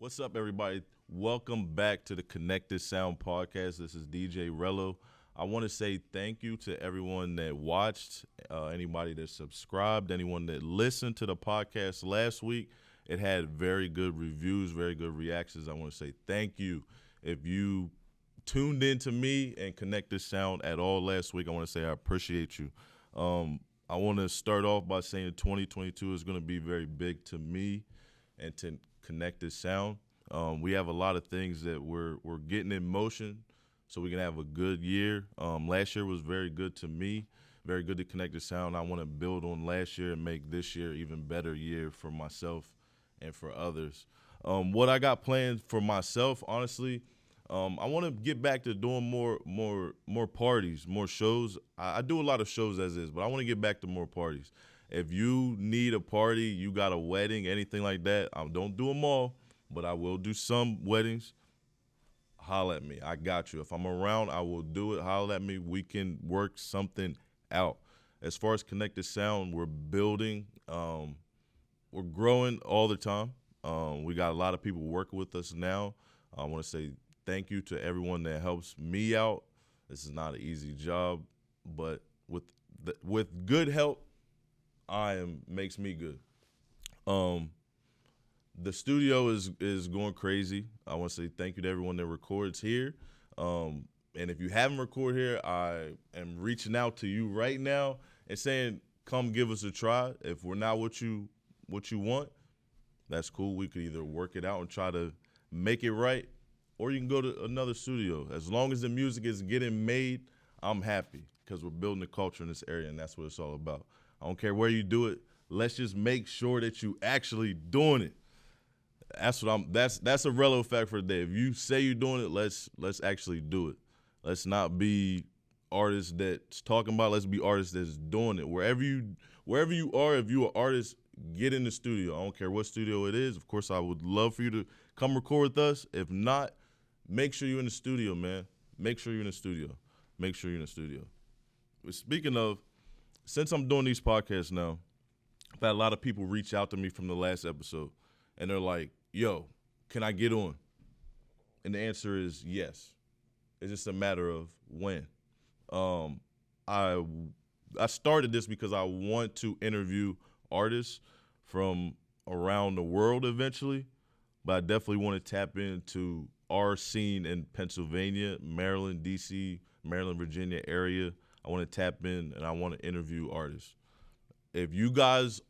What's up, everybody? Welcome back to the Connected Sound Podcast. This is DJ Rello. I want to say thank you to everyone that watched, anybody that subscribed, anyone that listened to the podcast last week. It had very good reviews, very good reactions. I want to say thank you. If you tuned in to me and Connected Sound at all last week, I want to say I appreciate you. I want to start off by saying 2022 is going to be very big to me and to Connected Sound. We have a lot of things that we're getting in motion so we can have a good year. Last year was very good to me, very good to Connected Sound. I want to build on last year and make this year even better year for myself and for others. What I got planned for myself, honestly, I want to get back to doing more parties, more shows. I do a lot of shows as is, but I want to get back to more parties. If you need a party, you got a wedding, anything like that, I don't do them all, but I will do some weddings. Holla at me. I got you. If I'm around, I will do it. Holla at me. We can work something out. As far as Connected Sound, we're building. We're growing all the time. We got a lot of people working with us now. I want to say thank you to everyone that helps me out. This is not an easy job, but with good help, makes me good. The studio is going crazy. I want to say thank you to everyone that records here. And if you haven't recorded here, I am reaching out to you right now and saying, come give us a try. If we're not what you want, that's cool. We could either work it out and try to make it right, or you can go to another studio. As long as the music is getting made, I'm happy because we're building a culture in this area, and that's what it's all about. I don't care where you do it. Let's just make sure that you actually doing it. That's a Rello fact for the day. If you say you're doing it, let's actually do it. Let's not be artists that's talking about it. Let's be artists that's doing it. Wherever you are, if you're an artist, get in the studio. I don't care what studio it is. Of course, I would love for you to come record with us. If not, make sure you're in the studio, man. Make sure you're in the studio. Make sure you're in the studio. But speaking of, since I'm doing these podcasts now, I've had a lot of people reach out to me from the last episode, and they're like, yo, can I get on? And the answer is yes. It's just a matter of when. I started this because I want to interview artists from around the world eventually, but I definitely want to tap into our scene in Pennsylvania, Maryland, D.C., Maryland, Virginia area. I want to tap in and I want to interview artists. If you guys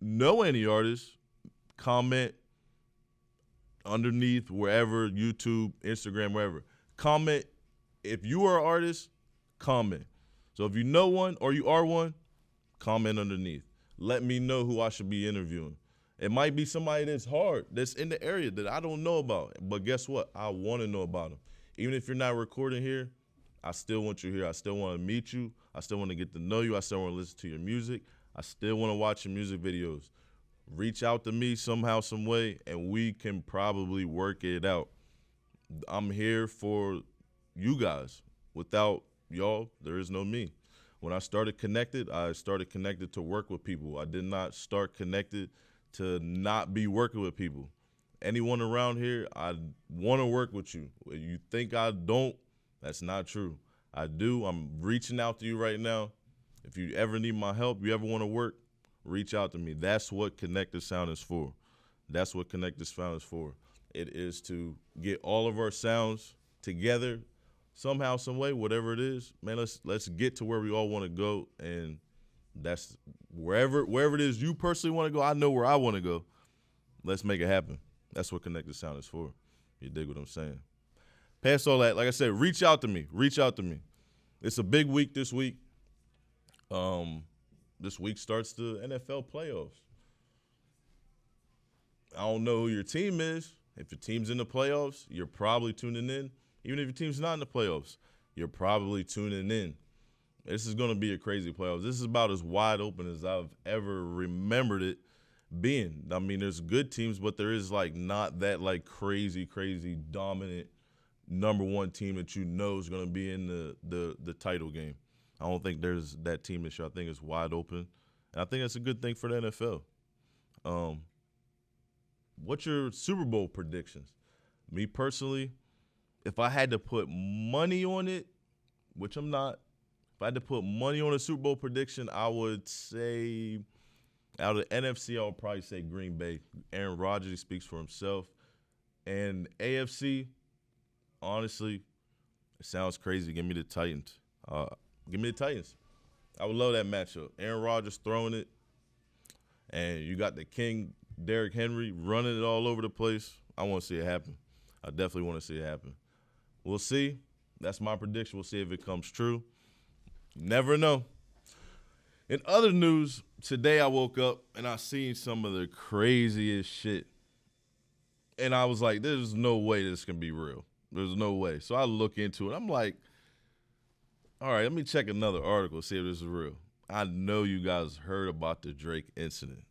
know any artists, comment underneath wherever, YouTube, Instagram, wherever. Comment. If you are an artist, comment. So if you know one or you are one, comment underneath. Let me know who I should be interviewing. It might be somebody that's hard, that's in the area that I don't know about. But guess what? I want to know about them. Even if you're not recording here, I still want you here. I still want to meet you. I still want to get to know you. I still want to listen to your music. I still want to watch your music videos. Reach out to me somehow, some way, and we can probably work it out. I'm here for you guys. Without y'all, there is no me. When I started connected to work with people. I did not start connected to not be working with people. Anyone around here, I want to work with you. If you think I don't, that's not true. I do. I'm reaching out to you right now. If you ever need my help, you ever want to work, reach out to me. That's what Connected Sound is for. That's what Connected Sound is for. It is to get all of our sounds together somehow, some way, whatever it is. Man, let's get to where we all want to go, and that's wherever it is you personally want to go. I know where I want to go. Let's make it happen. That's what Connected Sound is for. You dig what I'm saying? Past all that, like I said, reach out to me. Reach out to me. It's a big week this week. This week starts the NFL playoffs. I don't know who your team is. If your team's in the playoffs, you're probably tuning in. Even if your team's not in the playoffs, you're probably tuning in. This is going to be a crazy playoffs. This is about as wide open as I've ever remembered it being. I mean, there's good teams, but there is not that crazy dominant number one team that you know is going to be in the title game. I don't think there's that team this year. I think it's wide open, and I think that's a good thing for the NFL. What's your Super Bowl predictions? Me personally, if I had to put money on it, which I'm not, if I had to put money on a Super Bowl prediction, I would say out of the NFC, I would probably say Green Bay. Aaron Rodgers, he speaks for himself. And AFC, honestly, it sounds crazy. Give me the Titans. Give me the Titans. I would love that matchup. Aaron Rodgers throwing it, and you got the king, Derrick Henry, running it all over the place. I want to see it happen. I definitely want to see it happen. We'll see. That's my prediction. We'll see if it comes true. Never know. In other news, today I woke up and I seen some of the craziest shit. And I was like, there's no way this can be real. There's no way. So I look into it. I'm like, all right, let me check another article, see if this is real. I know you guys heard about the Drake incident.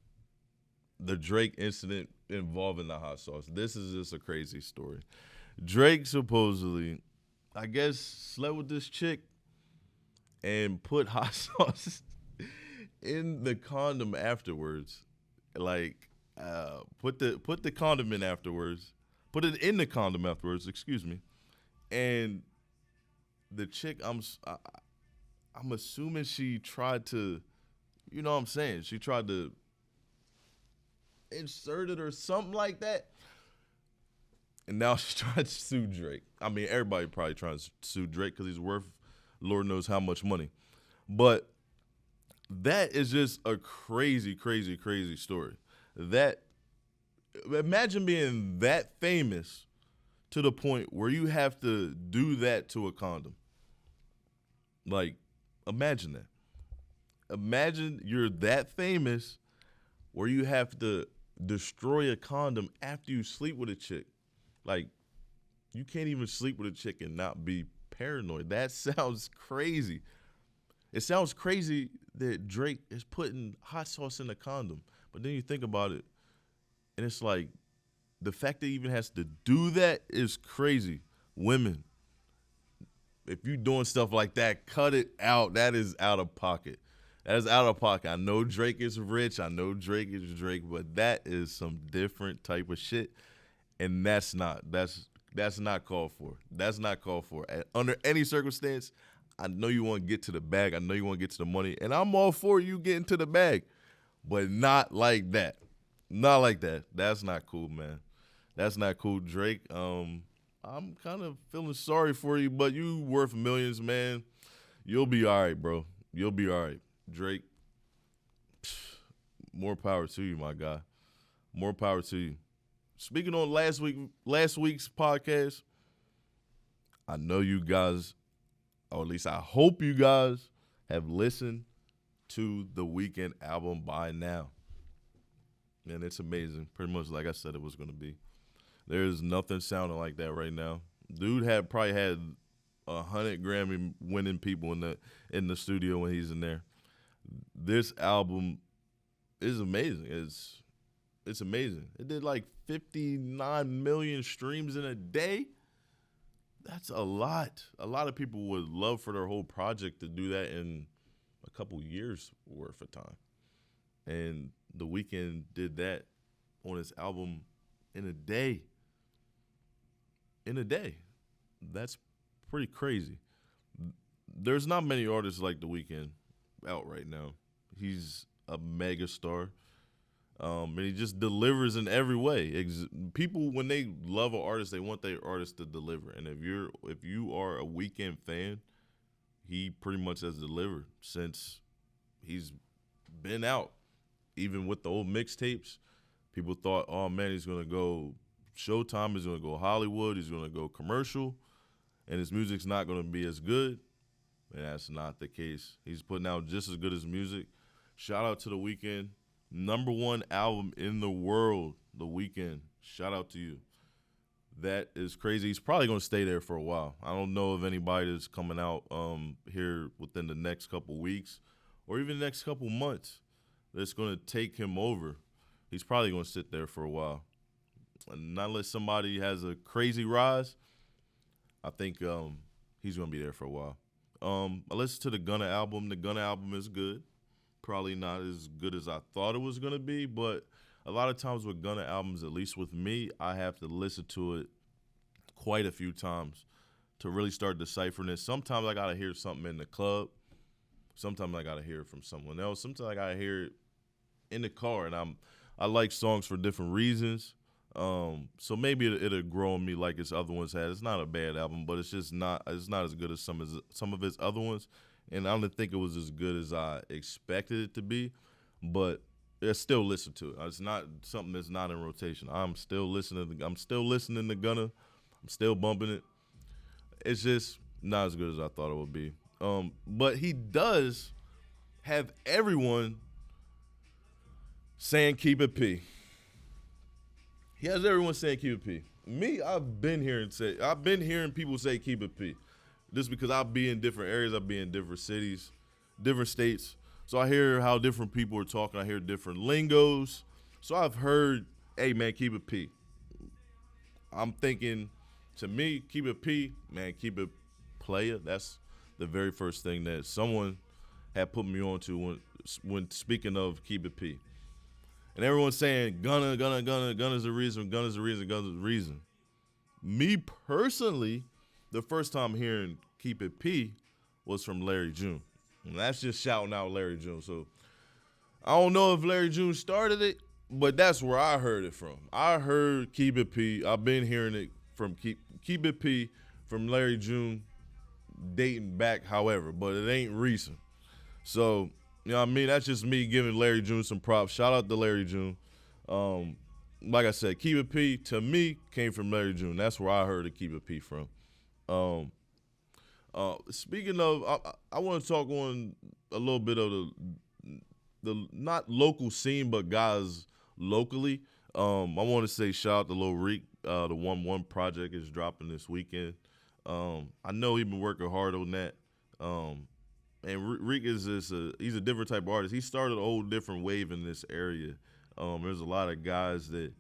The Drake incident involving the hot sauce. This is just a crazy story. Drake supposedly, I guess, slept with this chick and put hot sauce in the condom afterwards. Like, put the condom in afterwards. Put it in the condom afterwards, excuse me. And the chick, I'm assuming she tried to, you know what I'm saying? She tried to insert it or something like that. And now she's trying to sue Drake. I mean, everybody probably trying to sue Drake because he's worth Lord knows how much money. But that is just a crazy, crazy, crazy story. Imagine being that famous to the point where you have to do that to a condom. Like, imagine that. Imagine you're that famous where you have to destroy a condom after you sleep with a chick. Like, you can't even sleep with a chick and not be paranoid. That sounds crazy. It sounds crazy that Drake is putting hot sauce in a condom. But then you think about it, and it's like, the fact that he even has to do that is crazy. Women, if you're doing stuff like that, cut it out. That is out of pocket. That is out of pocket. I know Drake is rich. I know Drake is Drake, but that is some different type of shit. And that's not called for. That's not called for. Under any circumstance, I know you want to get to the bag. I know you want to get to the money. And I'm all for you getting to the bag. But not like that. Not like that. That's not cool, man. That's not cool, Drake. I'm kind of feeling sorry for you, but you worth millions, man. You'll be all right, bro. You'll be all right. Drake, more power to you, my guy. More power to you. Speaking on last week's podcast, I know you guys, or at least I hope you guys, have listened to the Weeknd album by now. And it's amazing. Pretty much like I said it was going to be. There's nothing sounding like that right now. Dude probably had 100 Grammy winning people in the studio when he's in there. This album is amazing. It's amazing. It did like 59 million streams in a day. That's a lot. A lot of people would love for their whole project to do that in a couple years worth of time. And The Weeknd did that on his album in a day. In a day. That's pretty crazy. There's not many artists like The Weeknd out right now. He's a mega star. And he just delivers in every way. People, when they love an artist, they want their artist to deliver. And if you are a Weeknd fan, he pretty much has delivered since he's been out. Even with the old mixtapes, people thought, oh man, he's gonna go Showtime, he's gonna go Hollywood, he's gonna go commercial, and his music's not gonna be as good. And that's not the case. He's putting out just as good as music. Shout out to The Weeknd. #1 album in the world, The Weeknd. Shout out to you. That is crazy. He's probably going to stay there for a while. I don't know of anybody that's coming out here within the next couple weeks or even the next couple months that's going to take him over. He's probably going to sit there for a while. And not unless somebody has a crazy rise, I think he's going to be there for a while. I listened to the Gunna album. The Gunna album is good. Probably not as good as I thought it was going to be, but a lot of times with Gunna albums, at least with me, I have to listen to it quite a few times to really start deciphering it. Sometimes I gotta hear something in the club. Sometimes I gotta hear it from someone else. Sometimes I gotta hear it in the car, and I like songs for different reasons. So maybe it'll grow on me like his other ones had. It's not a bad album, but it's just not as good as some of his other ones. And I don't think it was as good as I expected it to be, but I still listen to it. It's not something that's not in rotation. I'm still listening to Gunna. I'm still bumping it. It's just not as good as I thought it would be. But he does have everyone saying keep it P. He has everyone saying keep it P. Me, I've been hearing people say keep it P. Just because I'll be in different areas, I'll be in different cities, different states. So I hear how different people are talking. I hear different lingos. So I've heard, hey man, keep it P. I'm thinking, to me, keep it P, man, keep it player. That's the very first thing that someone had put me on to when speaking of keep it P. And everyone's saying Gunna's the reason, Gunna's the reason, Gunna's the reason. Me personally, the first time hearing keep it P was from Larry June. And that's just shouting out Larry June. So I don't know if Larry June started it, but that's where I heard it from. I heard keep it P. I've been hearing it from keep it P from Larry June dating back, however, but it ain't recent. So, you know what I mean? That's just me giving Larry June some props. Shout out to Larry June. Like I said, keep it P to me came from Larry June. That's where I heard it keep it P from. Speaking of, I want to talk on a little bit of the not local scene, but guys locally. I want to say shout out to Lil Reek. The 1-1 project is dropping this weekend. I know he's been working hard on that. And Reek he's a different type of artist. He started a whole different wave in this area. There's a lot of guys that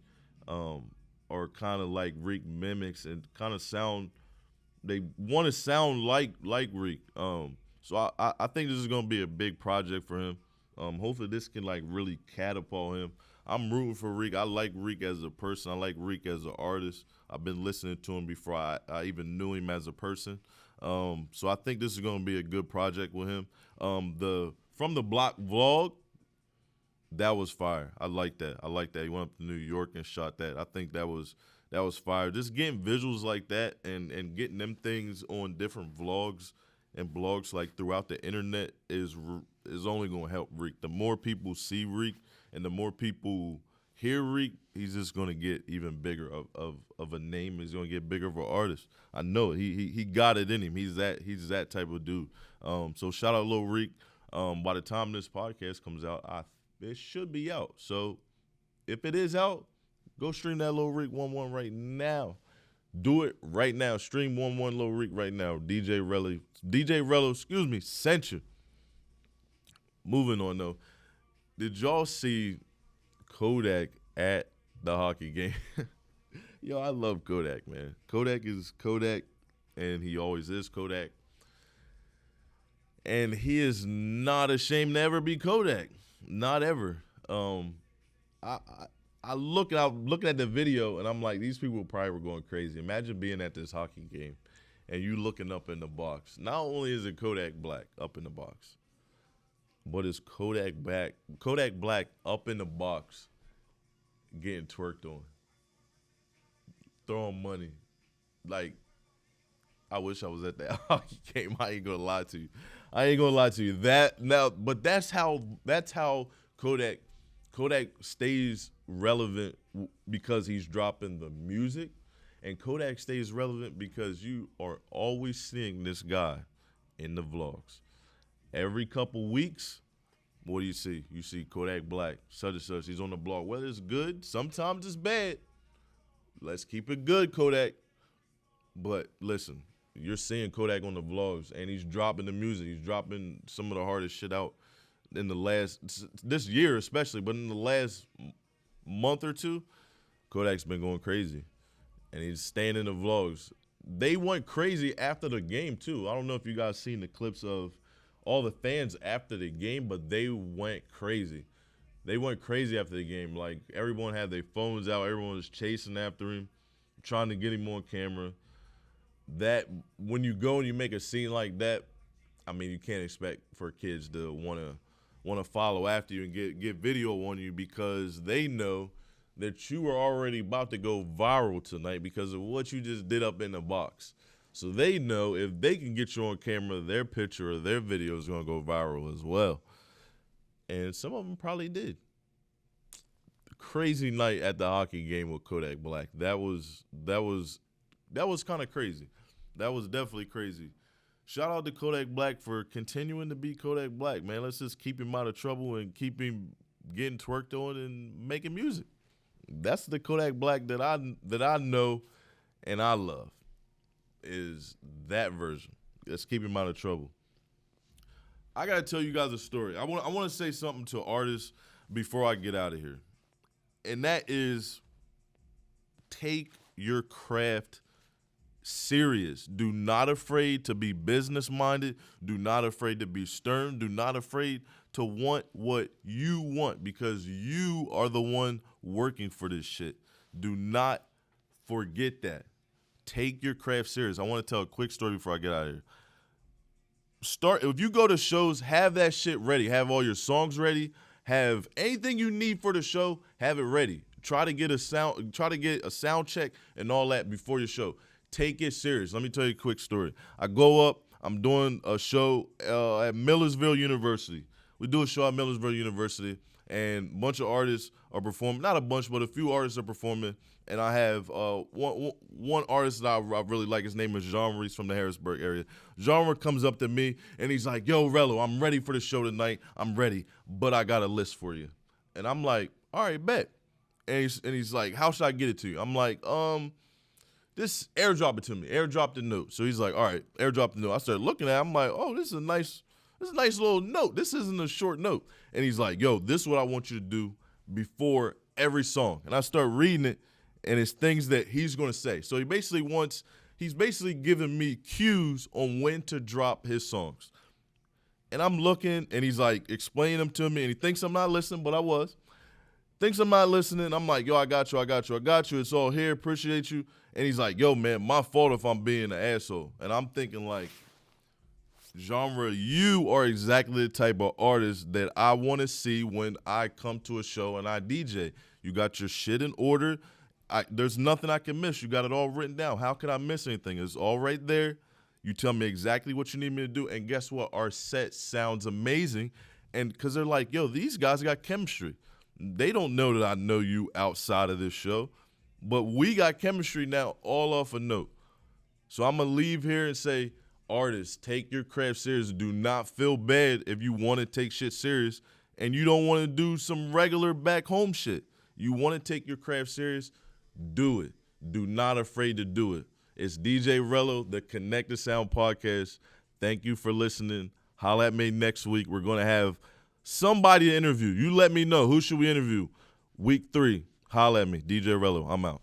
are kind of like Reek mimics and kind of they want to sound like Reek. So I think this is going to be a big project for him. Hopefully this can like really catapult him. I'm rooting for Reek. I like Reek as a person. I like Reek as an artist. I've been listening to him before I even knew him as a person. So I think this is going to be a good project with him. The From the Block vlog, that was fire. I like that. He went up to New York and shot that. I think that was fire. Just getting visuals like that and getting them things on different vlogs and blogs like throughout the internet is only going to help Reek. The more people see Reek and the more people hear Reek, he's just going to get even bigger of a name. He's going to get bigger of an artist. I know it. He got it in him. He's that type of dude. So shout out Lil Reek. By the time this podcast comes out, it should be out. So if it is out, go stream that Lil Reek 1-1 right now. Do it right now. Stream 1-1 Lil Reek right now. DJ Rello, sent you. Moving on though. Did y'all see Kodak at the hockey game? Yo, I love Kodak, man. Kodak is Kodak, and he always is Kodak. And he is not ashamed to ever be Kodak. Not ever. I looking at the video, and I'm like, these people probably were going crazy. Imagine being at this hockey game, and you looking up in the box. Not only is it Kodak Black up in the box, but it's Kodak Black up in the box getting twerked on. Throwing money. Like, I wish I was at that hockey game. I ain't gonna lie to you. But that's how Kodak stays relevant because he's dropping the music, and Kodak stays relevant because you are always seeing this guy in the vlogs. Every couple weeks, what do you see? You see Kodak Black, such and such. He's on the blog. Whether it's good, sometimes it's bad. Let's keep it good, Kodak. But listen, you're seeing Kodak on the vlogs, and he's dropping the music. He's dropping some of the hardest shit out in this year especially, but in the last month or two, Kodak's been going crazy. And he's staying in the vlogs. They went crazy after the game, too. I don't know if you guys seen the clips of all the fans after the game, but they went crazy. They went crazy after the game. Like, everyone had their phones out. Everyone was chasing after him, trying to get him on camera. That when you go and you make a scene like that, I mean, you can't expect for kids to want to follow after you and get video on you, because they know that you are already about to go viral tonight because of what you just did up in the box. So they know if they can get you on camera, their picture or their video is going to go viral as well. And some of them probably did. Crazy night at the hockey game with Kodak Black. That was kind of crazy. That was definitely crazy. Shout out to Kodak Black for continuing to be Kodak Black, man. Let's just keep him out of trouble and keep him getting twerked on and making music. That's the Kodak Black that I know and I love, is that version. Let's keep him out of trouble. I gotta tell you guys a story. I want to say something to artists before I get out of here, and that is, take your craft serious. Do not afraid to be business minded. Do not afraid to be stern. Do not afraid to want what you want, because you are the one working for this shit. Do not forget that. Take your craft serious. I want to tell a quick story before I get out of here. If you go to shows, have that shit ready. Have all your songs ready. Have anything you need for the show, have it ready. Try to get a sound check and all that before your show. Take it serious. Let me tell you a quick story. I go up, I'm doing a show at Millersville University. We do a show at Millersville University, and a bunch of artists are performing. Not a bunch, but a few artists are performing. And I have one artist that I really like. His name is Jean. He's from the Harrisburg area. Jean comes up to me, and he's like, "Yo, Rello, I'm ready for the show tonight. I'm ready, but I got a list for you." And I'm like, "All right, bet." And he's like, "How should I get it to you?" I'm like, "Just airdrop it to me. Airdrop the note." So he's like, "All right, airdrop the note." I started looking at it. I'm like, "Oh, this is a nice little note. This isn't a short note." And he's like, "Yo, this is what I want you to do before every song." And I start reading it, and it's things that he's going to say. So he's basically giving me cues on when to drop his songs. And I'm looking, and he's like explaining them to me, and he thinks I'm not listening, but I was. Thinks I'm not listening. I'm like, "Yo, I got you. It's all here. Appreciate you." And he's like, "Yo, man, my fault if I'm being an asshole." And I'm thinking, like, genre, you are exactly the type of artist that I want to see when I come to a show and I DJ. You got your shit in order. There's nothing I can miss. You got it all written down. How could I miss anything? It's all right there. You tell me exactly what you need me to do. And guess what? Our set sounds amazing. And because they're like, "Yo, these guys got chemistry." They don't know that I know you outside of this show, but we got chemistry now all off a note. So I'm going to leave here and say, artists, take your craft serious. Do not feel bad if you want to take shit serious and you don't want to do some regular back home shit. You want to take your craft serious, do it. Do not afraid to do it. It's DJ Rello, the Connected Sound Podcast. Thank you for listening. Holla at me next week. We're going to have somebody to interview. You let me know. Who should we interview? Week 3. Holla at me. DJ Rello. I'm out.